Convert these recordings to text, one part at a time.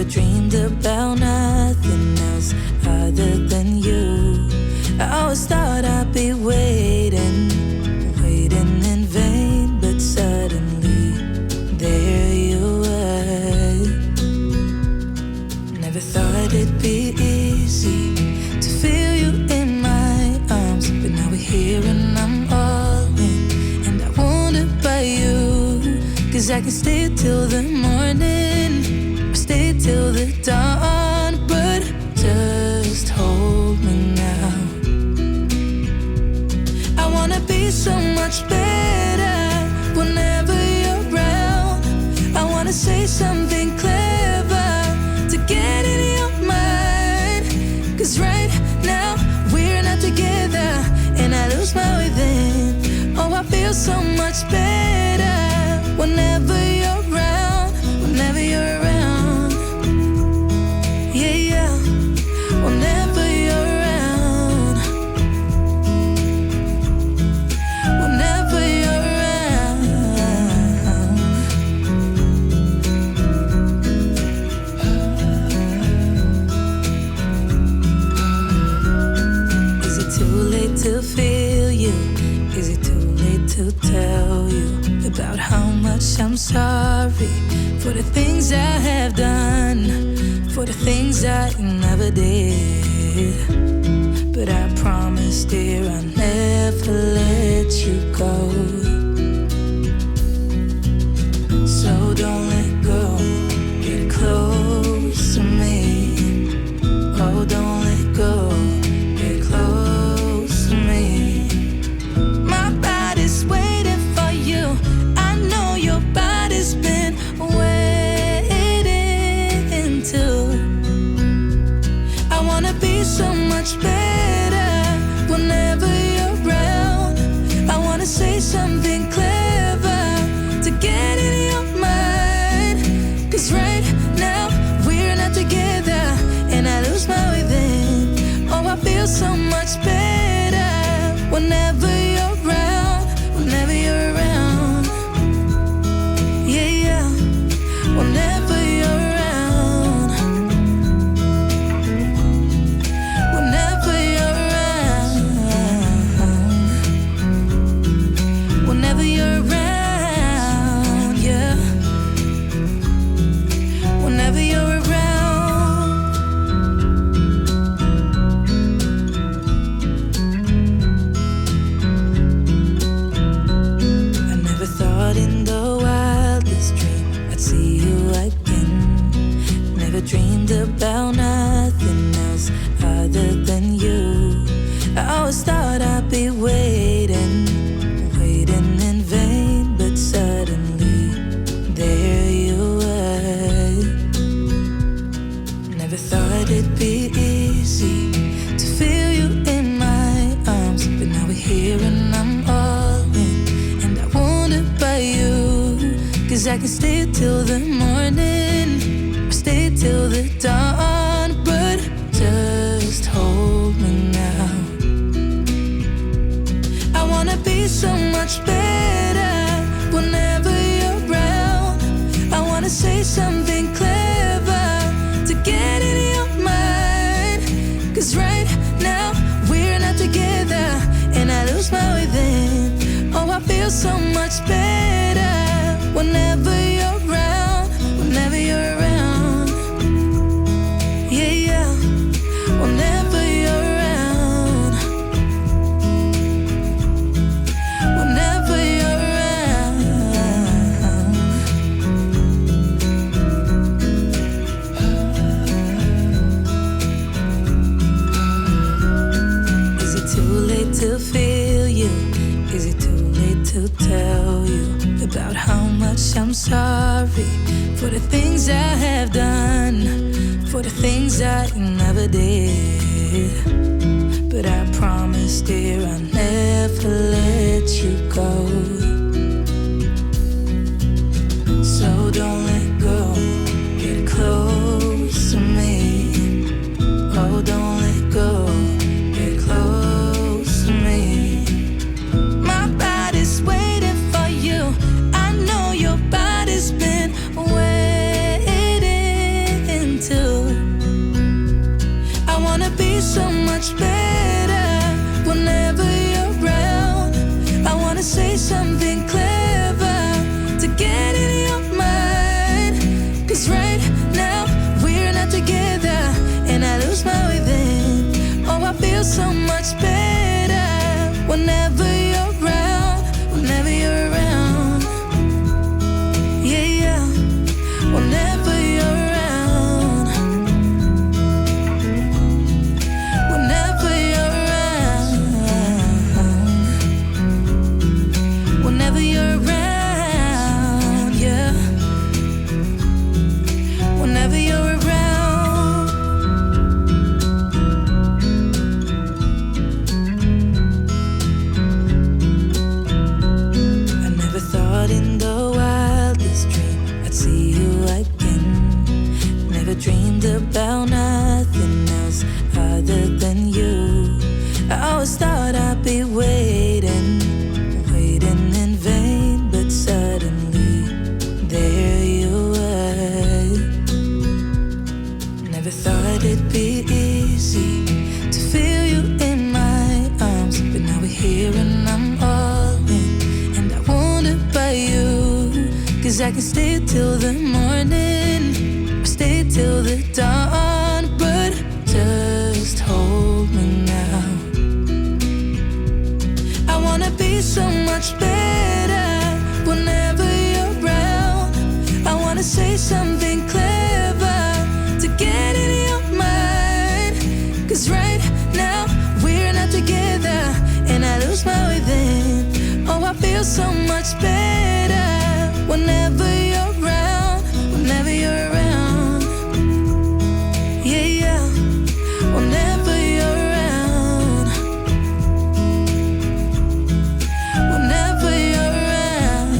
Never dreamed about nothing else other than you. I always thought I'd be waiting in vain, but suddenly there you were. Never thought it'd be easy to feel you in my arms, but now we're here and I'm all in, and I wonder by you, 'cause I can stay till the morning or stay till the dawn, but just hold me now. I wanna be so much better whenever you're around. I wanna say something clever to get in your mind, 'cause right now we're not together and I lose my way then. Oh, I feel so much better whenever you're around, whenever you're around. Yeah, yeah, whenever you're around, whenever you're around. Is it too late to feel you? Is it too late to tell you about how much I'm sorry for the things I have done, for the things I never did? But I promise, dear, I'll never let you go. So don't let go, get close to me. Oh, don't let go, get close to me. My body's waiting for you. I know your body's been waiting too. I wanna be so much better whenever you're around. I wanna say something clever to get in your mind, 'cause right now we're not together and I lose my way then. Oh, I feel so much better whenever you're around, whenever you're around. Yeah, yeah, whenever you're around, whenever you're around, whenever you're around, yeah, whenever you're around. I never thought in the wildest dream I'd see you again. Never dreamed about nothing else other than you. I always thought I'd be waiting in vain, but suddenly there you were. Never thought it'd be easy to feel you in my arms, but now we're here and I'm all in, and I wonder by you, 'cause I can stay till the morning or stay till the dawn, but just hold me now. I wanna be so much better whenever you're around. I wanna say something clever to get in your mind, 'cause right now we're not together and I lose my way then. Oh, I feel so much better whenever you're around, whenever you're around. Yeah, yeah, whenever you're around, whenever you're around. Is it too late to feel you? Is it too late to tell you about how much I'm sorry for the things I have done, for the things I never did? But I promise, dear, I'll never let you go. So don't let go, get close to me. Oh, don't let go, get close to me. My body's waiting for you. I know your body's been waiting dreamed about nothing else other than you. I always thought I'd be waiting in vain, but suddenly there you were. Never thought it'd be easy to feel you in my arms, but now we're here and I'm all in, and I wonder about you. 'Cause I can stay till the morning, or stay till the dawn, but just hold me now. I wanna be so much better whenever you're around. I wanna say something clever to get in your mind. 'Cause right now we're not together, and I lose my way then. Oh, I feel so much better whenever you're around, whenever you're around. Yeah, yeah, whenever you're around, whenever you're around.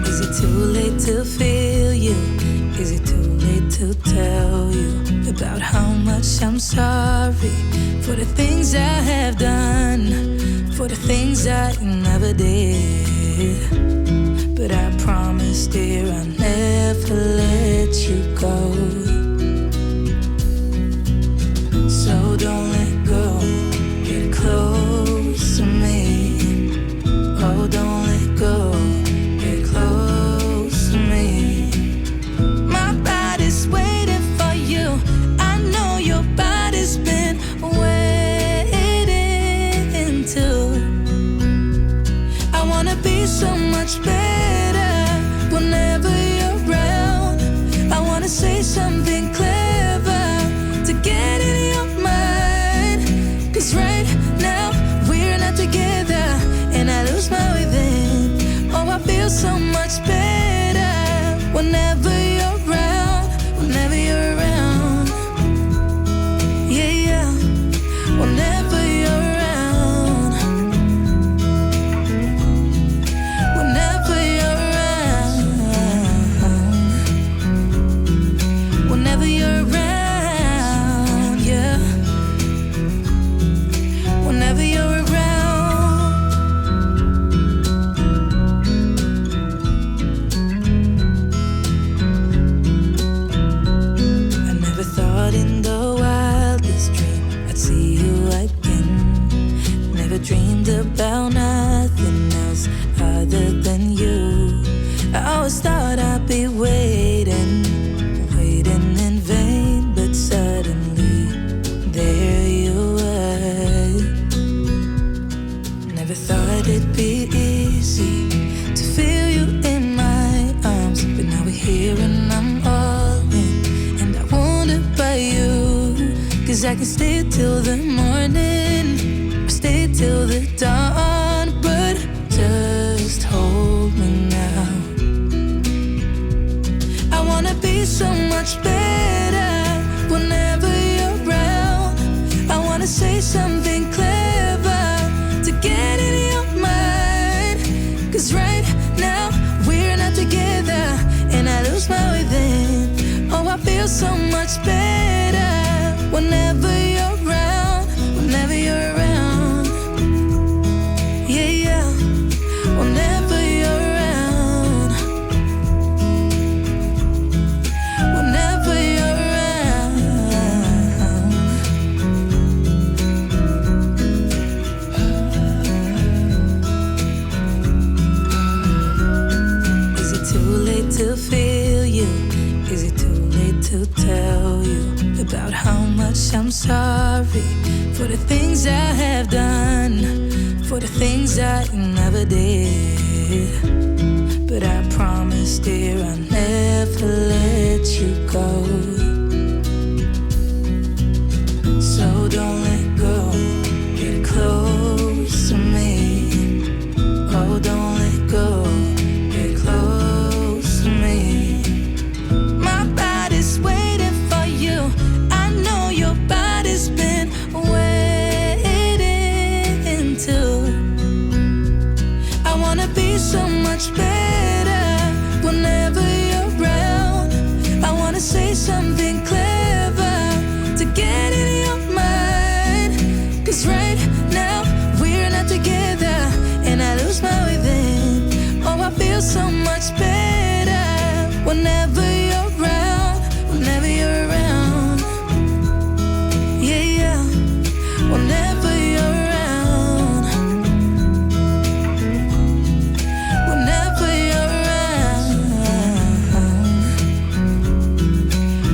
Is it too late to feel you? Is it too late to tell you about how much I'm sorry for the things I have done, for the things I never did? But I promise, dear, I'll never let you go. So don't let go, get close to me. Oh, don't let go, get close to me. My body's waiting for you. I know your body's been waiting too. I wanna be so much better whenever you're around. I wanna say something clever to get in your mind. 'Cause right now we're not together, and I lose my way then. Oh, I feel so much better whenever you're around, whenever you're around. Yeah, yeah, whenever you're around, whenever you're around, whenever you're around, yeah, whenever you're around. I never thought in the wildest dream I'd see you again. Never dreamed about nothing else other than you. I always thought I'd be waiting in vain, but suddenly there you were. Never thought it'd be easy to feel you in my arms, but now we're here and I'm all in, and I wonder about you. 'Cause I can stay till the morning, or stay till the dawn, but just hold me now. I wanna be so much better whenever you're around. I wanna say something clever to get in your mind. 'Cause right now we're not together, and I lose my way then. Oh, I feel so much better whenever you're around, whenever you're around. Yeah, yeah, whenever you're around, whenever you're around. Is it too late to feel you? Is it too late to tell you about how much I'm sorry for the things I have done, for the things I never did? But I promise, dear, I'll never let you go. So don't let go, get close to me. Oh, don't let go, get close to me. My body's waiting for you. I know your body's been waiting too. together and I lose my way then. Oh, I feel so much better whenever you're around, whenever you're around. Yeah, yeah, whenever you're around, whenever you're around,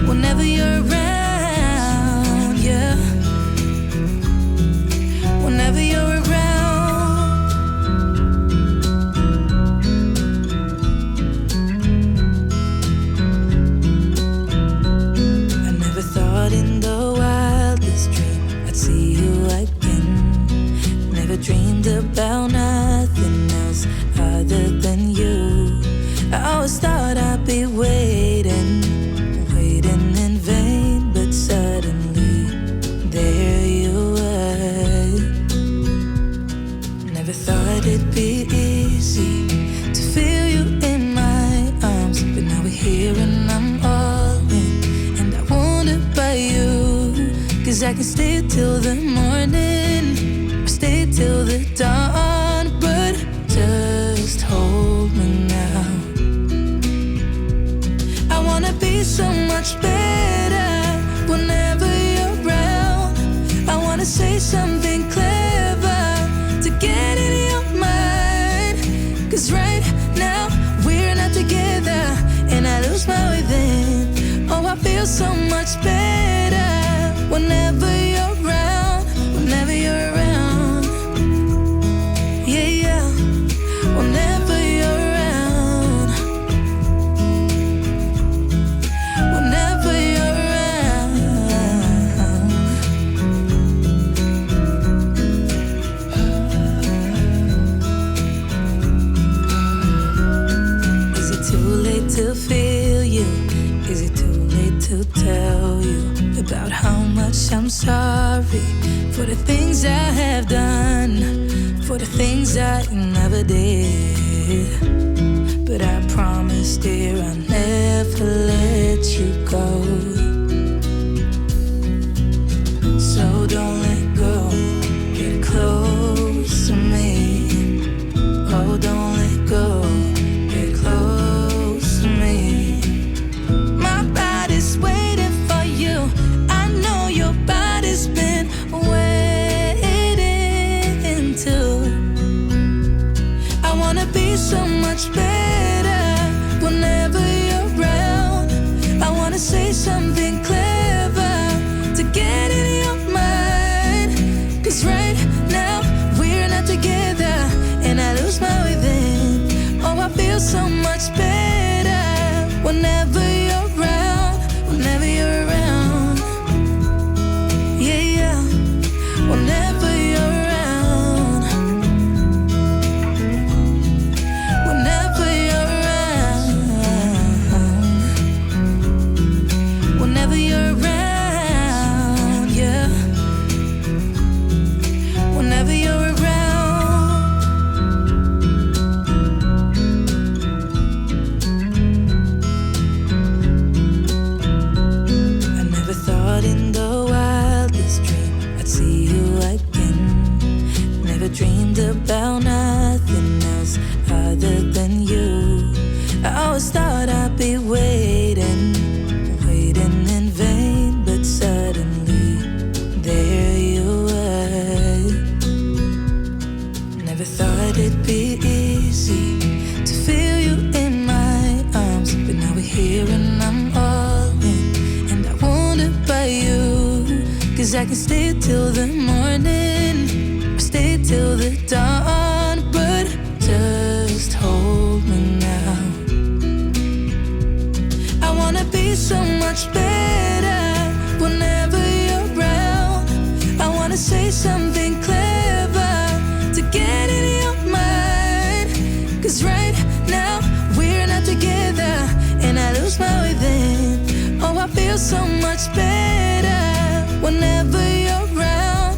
whenever you're around, yeah, whenever you're around. In the wildest dream I'd see you again. Never dreamed about nothing else other than you. I always thought I'd be waiting in vain, but suddenly there you were. Never thought it'd be easy to feel you in my arms, but now we're here and I'm all in. By you, 'cause I can stay till the morning or stay till the dawn, but just hold me now. I wanna be so much better whenever you're around. I wanna say something clever to get in your mind, 'cause right now we're not together and I lose my way then. Oh, I feel so much better whenever you're around, whenever you're around. Yeah, yeah, whenever you're around, whenever you're around. Is it too late to feel you? Is it too late to tell you about how much I'm sorry for the things I have done, for the things I never did? But I promise, dear, I'll never let you go. So don't let go, get close to me. Oh, don't let go, get close to me. Waiting for you, I know your body's been waiting too. I wanna be so much better whenever you're around. I wanna say something clever to get in your mind, 'cause right now we're not together and I lose my way then. Oh, I feel so much better whenever you're around, whenever you're around. Yeah, yeah, whenever you're around, whenever you're around, whenever you're around, yeah, whenever you're around. In the wildest dream I'd see you again. Never dreamed about nothing else other than you. I always thought I'd be waiting in vain, but suddenly there you were. Never thought it'd be easy to feel you in my arms, but now we're here and I'm all in. By you, 'cause I can stay till the morning or stay till the dawn, but just hold me now. I wanna be so much better whenever you're around. I wanna say something clever to get in your mind, 'cause right now we're not together and I lose my way then. Oh, I feel so much better whenever you're around,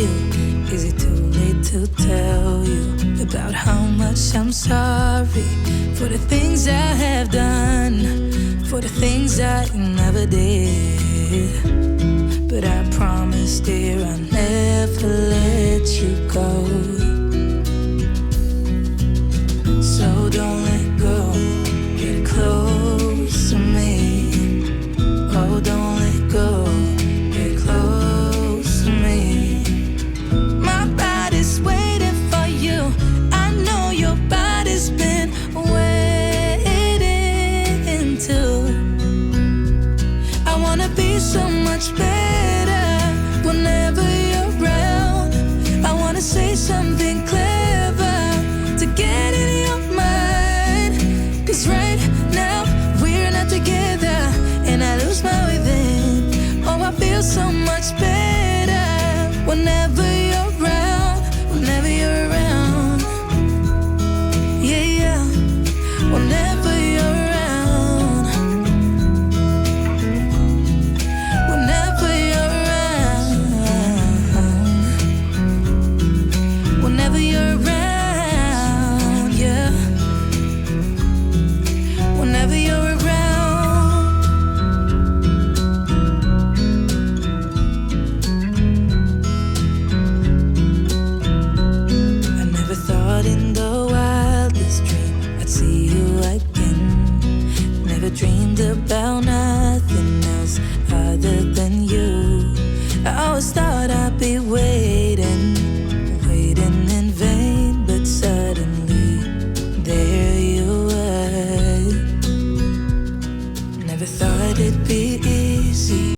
you? Is it too late to tell you about how much I'm sorry for the things I have done, for the things I never did? But I promise, dear, I'll never let you go. So don't let go, get close to me. Oh, don't let go, get close to me. My body's waiting for you. I know your body's been waiting too. I wanna be so much better whenever you're around. I wanna say something clever to get in your mind. 'Cause right now we're not together and I lose my way then. Oh, I feel so much better whenever you're around, whenever you're around. Yeah, yeah, whenever you're around. Whenever you're around. Whenever you're around, yeah. Whenever you're around. I never thought in the wildest dream I'd see you again. Never dreamed about now